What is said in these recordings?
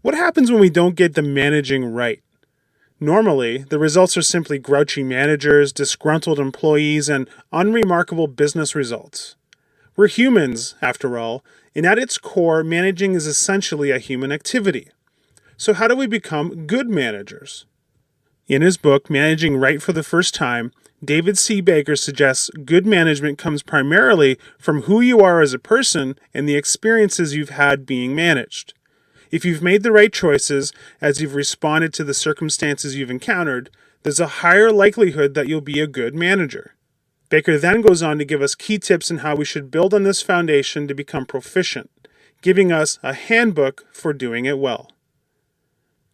What happens when we don't get the managing right? Normally, the results are simply grouchy managers, disgruntled employees, and unremarkable business results. We're humans, after all, and at its core, managing is essentially a human activity. So how do we become good managers? In his book, Managing Right for the First Time, David C. Baker suggests good management comes primarily from who you are as a person and the experiences you've had being managed. If you've made the right choices as you've responded to the circumstances you've encountered, there's a higher likelihood that you'll be a good manager. Baker then goes on to give us key tips on how we should build on this foundation to become proficient, giving us a handbook for doing it well.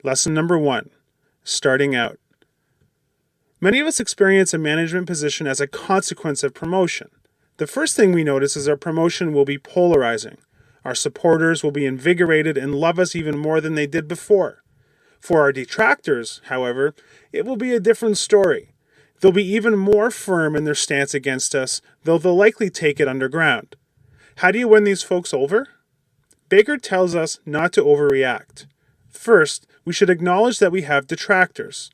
Lesson number 1, starting out. Many of us experience a management position as a consequence of promotion. The first thing we notice is our promotion will be polarizing. Our supporters will be invigorated and love us even more than they did before. For our detractors, however, it will be a different story. They'll be even more firm in their stance against us, though they'll likely take it underground. How do you win these folks over? Baker tells us not to overreact. First, we should acknowledge that we have detractors.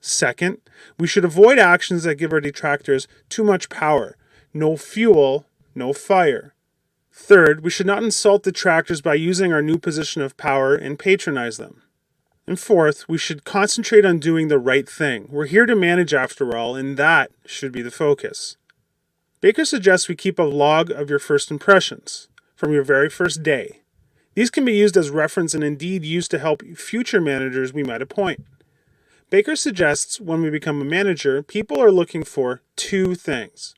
Second, we should avoid actions that give our detractors too much power. No fuel, no fire. Third, we should not insult detractors by using our new position of power and patronize them. And fourth, we should concentrate on doing the right thing. We're here to manage after all, and that should be the focus. Baker suggests we keep a log of your first impressions from your very first day. These can be used as reference and indeed used to help future managers we might appoint. Baker suggests when we become a manager, people are looking for two things.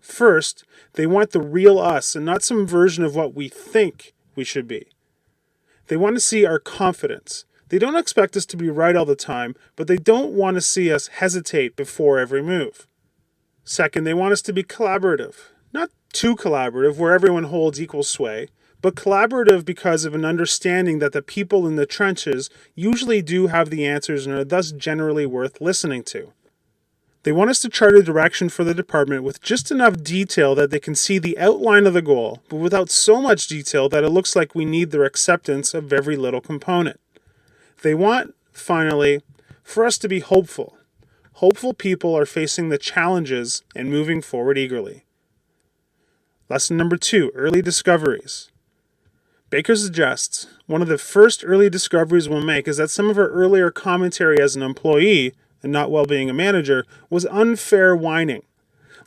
First, they want the real us and not some version of what we think we should be. They want to see our confidence. They don't expect us to be right all the time, but they don't want to see us hesitate before every move. Second, they want us to be collaborative. Not too collaborative where everyone holds equal sway, but collaborative because of an understanding that the people in the trenches usually do have the answers and are thus generally worth listening to. They want us to chart a direction for the department with just enough detail that they can see the outline of the goal, but without so much detail that it looks like we need their acceptance of every little component. They want, finally, for us to be hopeful. Hopeful people are facing the challenges and moving forward eagerly. Lesson number 2, early discoveries. Baker suggests one of the first early discoveries we'll make is that some of our earlier commentary as an employee, and not while being a manager, was unfair whining.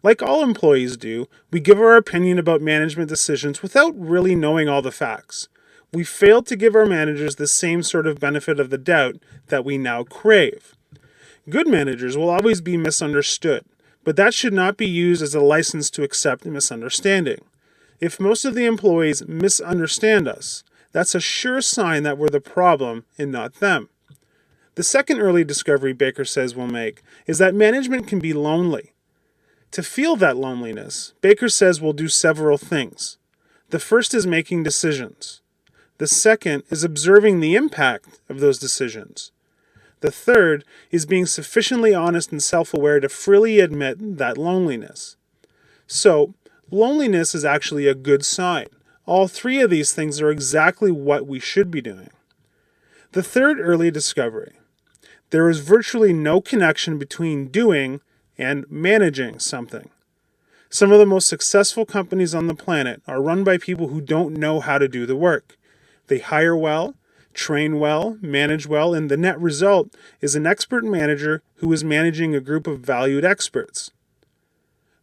Like all employees do, we give our opinion about management decisions without really knowing all the facts. We failed to give our managers the same sort of benefit of the doubt that we now crave. Good managers will always be misunderstood, but that should not be used as a license to accept misunderstanding. If most of the employees misunderstand us, that's a sure sign that we're the problem and not them. The second early discovery Baker says we'll make is that management can be lonely. To feel that loneliness, Baker says we'll do several things. The first is making decisions. The second is observing the impact of those decisions. The third is being sufficiently honest and self-aware to freely admit that loneliness. So, loneliness is actually a good sign. All three of these things are exactly what we should be doing. The third early discovery. There is virtually no connection between doing and managing something. Some of the most successful companies on the planet are run by people who don't know how to do the work. They hire well, train well, manage well, and the net result is an expert manager who is managing a group of valued experts.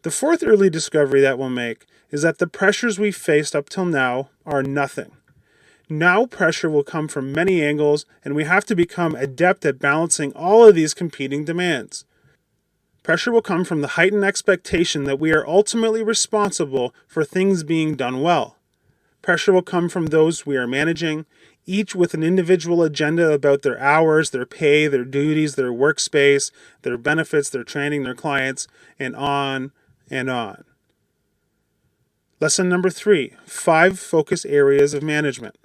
The fourth early discovery that we'll make is that the pressures we've faced up till now are nothing. Now pressure will come from many angles, and we have to become adept at balancing all of these competing demands. Pressure will come from the heightened expectation that we are ultimately responsible for things being done well. Pressure will come from those we are managing, each with an individual agenda about their hours, their pay, their duties, their workspace, their benefits, their training, their clients, and on and on. Lesson number 3, 5 focus areas of management.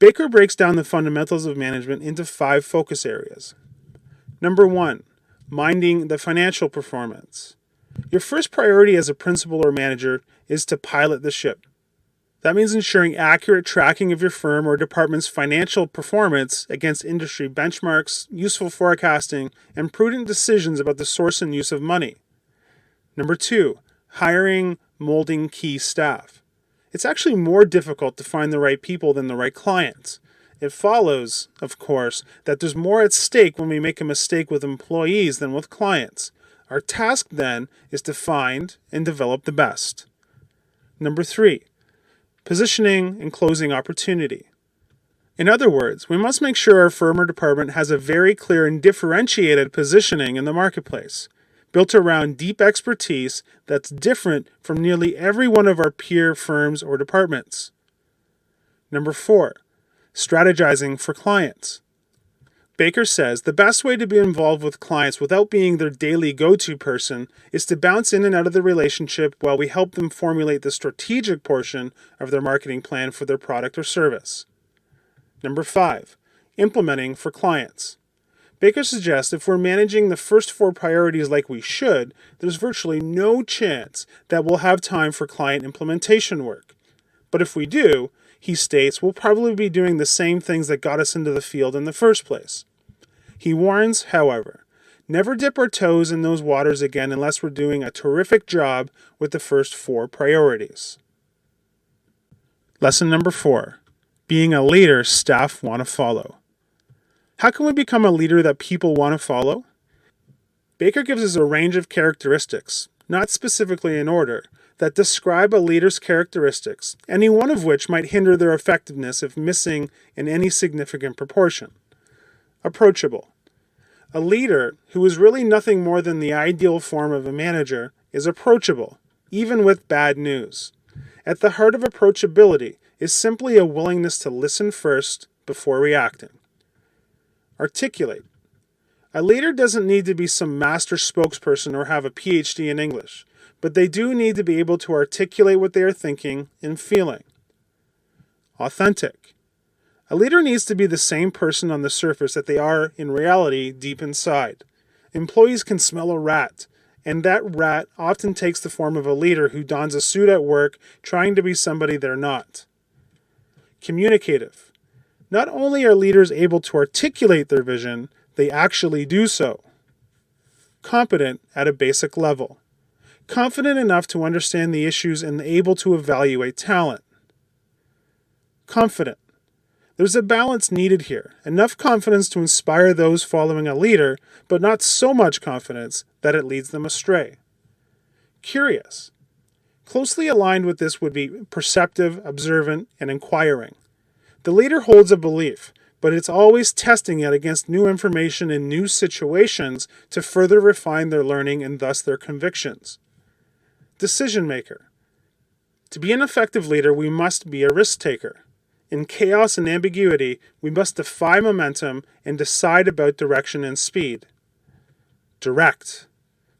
Baker breaks down the fundamentals of management into 5 focus areas. Number 1, minding the financial performance. Your first priority as a principal or manager is to pilot the ship. That means ensuring accurate tracking of your firm or department's financial performance against industry benchmarks, useful forecasting, and prudent decisions about the source and use of money. Number 2, hiring, molding key staff. It's actually more difficult to find the right people than the right clients. It follows, of course, that there's more at stake when we make a mistake with employees than with clients. Our task then is to find and develop the best. Number 3, positioning and closing opportunity. In other words, we must make sure our firm or department has a very clear and differentiated positioning in the marketplace, built around deep expertise that's different from nearly every one of our peer firms or departments. Number 4, strategizing for clients. Baker says the best way to be involved with clients without being their daily go-to person is to bounce in and out of the relationship while we help them formulate the strategic portion of their marketing plan for their product or service. Number 5, implementing for clients. Baker suggests if we're managing the first 4 priorities like we should, there's virtually no chance that we'll have time for client implementation work. But if we do, he states we'll probably be doing the same things that got us into the field in the first place. He warns, however, never dip our toes in those waters again unless we're doing a terrific job with the first 4 priorities. Lesson number 4, being a leader staff want to follow. How can we become a leader that people want to follow? Baker gives us a range of characteristics, not specifically in order, that describe a leader's characteristics, any one of which might hinder their effectiveness if missing in any significant proportion. Approachable. A leader, who is really nothing more than the ideal form of a manager, is approachable, even with bad news. At the heart of approachability is simply a willingness to listen first before reacting. Articulate. A leader doesn't need to be some master spokesperson or have a PhD in English, but they do need to be able to articulate what they are thinking and feeling. Authentic. A leader needs to be the same person on the surface that they are in reality deep inside. Employees can smell a rat, and that rat often takes the form of a leader who dons a suit at work trying to be somebody they're not. Communicative. Not only are leaders able to articulate their vision, they actually do so. Competent at a basic level. Confident enough to understand the issues and able to evaluate talent. Confident. There's a balance needed here. Enough confidence to inspire those following a leader, but not so much confidence that it leads them astray. Curious. Closely aligned with this would be perceptive, observant, and inquiring. The leader holds a belief, but it's always testing it against new information in new situations to further refine their learning and thus their convictions. Decision maker. To be an effective leader, we must be a risk taker. In chaos and ambiguity, we must defy momentum and decide about direction and speed. Direct.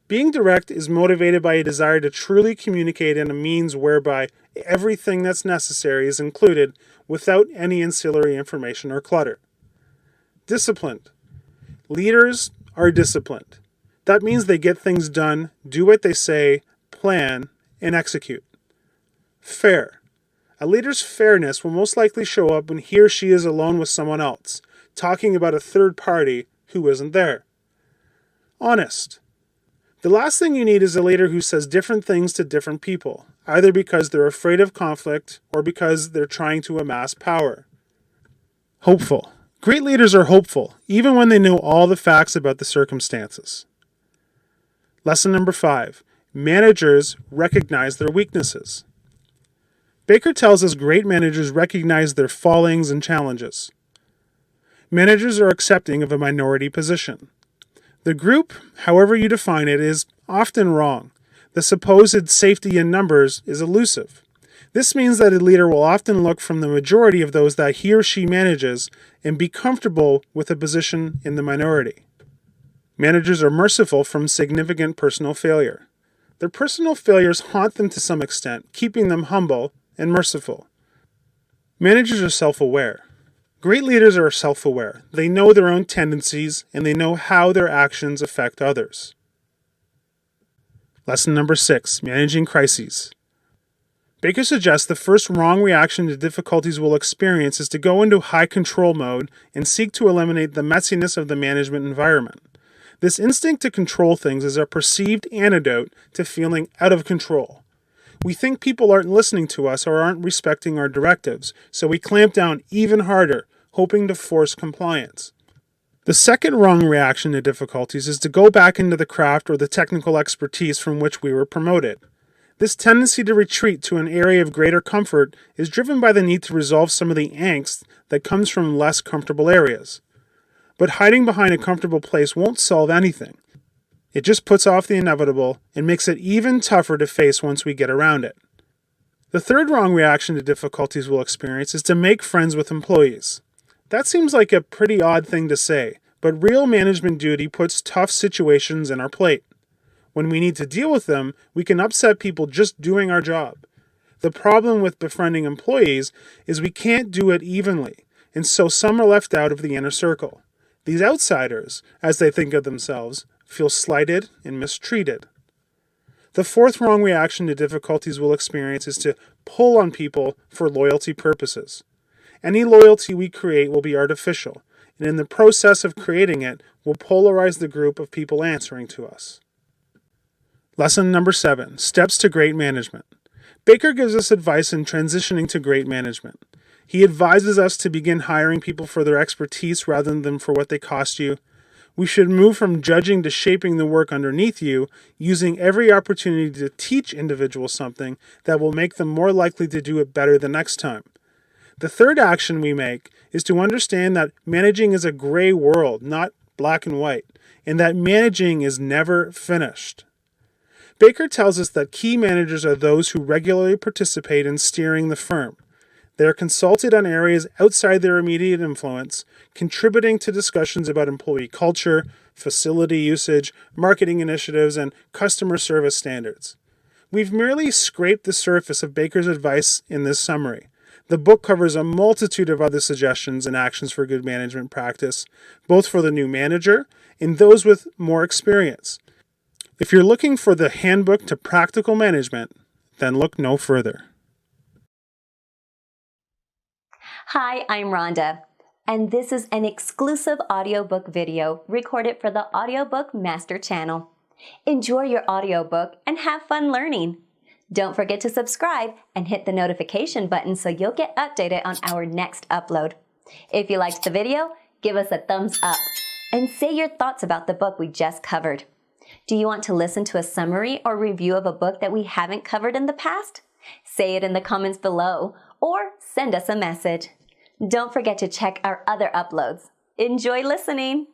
Being direct is motivated by a desire to truly communicate in a means whereby everything that's necessary is included without any ancillary information or clutter. Disciplined. Leaders are disciplined. That means they get things done, do what they say, plan, and execute. Fair. A leader's fairness will most likely show up when he or she is alone with someone else, talking about a third party who isn't there. Honest. The last thing you need is a leader who says different things to different people, either because they're afraid of conflict or because they're trying to amass power. Hopeful. Great leaders are hopeful, even when they know all the facts about the circumstances. Lesson number 5. Managers recognize their weaknesses. Baker tells us great managers recognize their fallings and challenges. Managers are accepting of a minority position. The group, however you define it, is often wrong. The supposed safety in numbers is elusive. This means that a leader will often look from the majority of those that he or she manages and be comfortable with a position in the minority. Managers are merciful from significant personal failure. Their personal failures haunt them to some extent, keeping them humble and merciful. Managers are self-aware. Great leaders are self-aware. They know their own tendencies and they know how their actions affect others. Lesson number 6, managing crises. Baker suggests the first wrong reaction to difficulties we'll experience is to go into high control mode and seek to eliminate the messiness of the management environment. This instinct to control things is a perceived antidote to feeling out of control. We think people aren't listening to us or aren't respecting our directives, so we clamp down even harder, hoping to force compliance. The second wrong reaction to difficulties is to go back into the craft or the technical expertise from which we were promoted. This tendency to retreat to an area of greater comfort is driven by the need to resolve some of the angst that comes from less comfortable areas. But hiding behind a comfortable place won't solve anything. It just puts off the inevitable and makes it even tougher to face once we get around it. The third wrong reaction to difficulties we'll experience is to make friends with employees. That seems like a pretty odd thing to say, but real management duty puts tough situations in our plate. When we need to deal with them, we can upset people just doing our job. The problem with befriending employees is we can't do it evenly, and so some are left out of the inner circle. These outsiders, as they think of themselves, feel slighted and mistreated. The fourth wrong reaction to difficulties we'll experience is to pull on people for loyalty purposes. Any loyalty we create will be artificial, and in the process of creating it, we'll polarize the group of people answering to us. Lesson number 7, Steps to Great Management. Baker gives us advice in transitioning to great management. He advises us to begin hiring people for their expertise rather than for what they cost you. We should move from judging to shaping the work underneath you, using every opportunity to teach individuals something that will make them more likely to do it better the next time. The third action we make is to understand that managing is a gray world, not black and white, and that managing is never finished. Baker tells us that key managers are those who regularly participate in steering the firm. They are consulted on areas outside their immediate influence, contributing to discussions about employee culture, facility usage, marketing initiatives, and customer service standards. We've merely scraped the surface of Baker's advice in this summary. The book covers a multitude of other suggestions and actions for good management practice, both for the new manager and those with more experience. If you're looking for the handbook to practical management, then look no further. Hi, I'm Rhonda, and this is an exclusive audiobook video recorded for the Audiobook Master channel. Enjoy your audiobook and have fun learning. Don't forget to subscribe and hit the notification button so you'll get updated on our next upload. If you liked the video, give us a thumbs up and say your thoughts about the book we just covered. Do you want to listen to a summary or review of a book that we haven't covered in the past? Say it in the comments below or send us a message. Don't forget to check our other uploads. Enjoy listening!